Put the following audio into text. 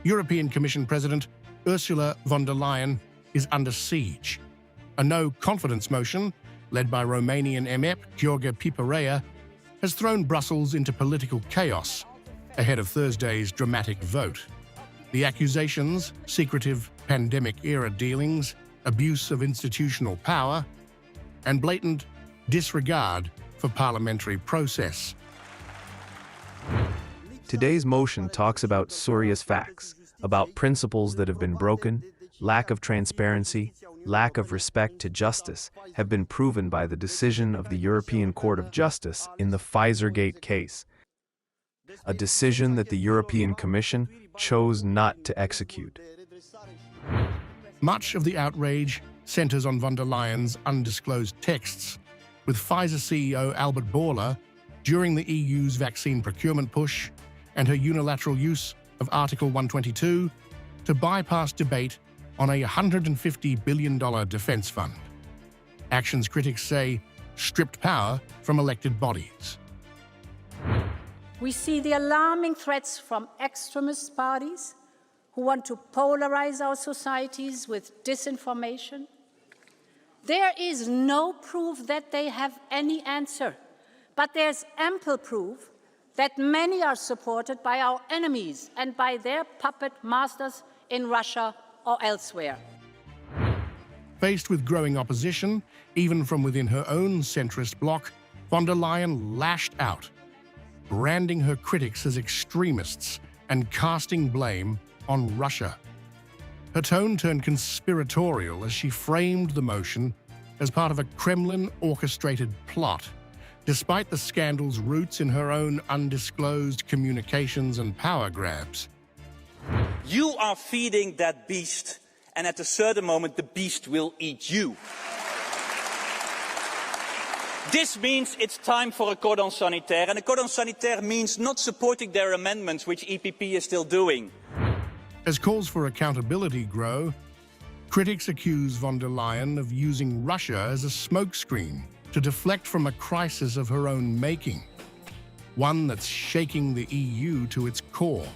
European Commission President Ursula von der Leyen is under siege. A no-confidence motion, led by Romanian MEP George Pipărea, has thrown Brussels into political chaos ahead of Thursday's dramatic vote. The accusations, secretive pandemic-era dealings, abuse of institutional power, and blatant disregard for parliamentary process. Today's motion talks about serious facts, about principles that have been broken, lack of transparency, lack of respect to justice have been proven by the decision of the European Court of Justice in the Pfizergate case, a decision that the European Commission chose not to execute. Much of the outrage centers on von der Leyen's undisclosed texts, with Pfizer CEO Albert Bourla during the EU's vaccine procurement push and her unilateral use of Article 122 to bypass debate on a $150 billion defense fund. Actions critics say stripped power from elected bodies. We see the alarming threats from extremist parties who want to polarize our societies with disinformation. There is no proof that they have any answer, but there's ample proof that many are supported by our enemies and by their puppet masters in Russia or elsewhere. Faced with growing opposition, even from within her own centrist bloc, von der Leyen lashed out, branding her critics as extremists and casting blame on Russia. Her tone turned conspiratorial as she framed the motion as part of a Kremlin-orchestrated plot, despite the scandal's roots in her own undisclosed communications and power grabs. You are feeding that beast, and at a certain moment the beast will eat you. This means it's time for a cordon sanitaire, and a cordon sanitaire means not supporting their amendments, which EPP is still doing. As calls for accountability grow, critics accuse von der Leyen of using Russia as a smokescreen to deflect from a crisis of her own making, one that's shaking the EU to its core.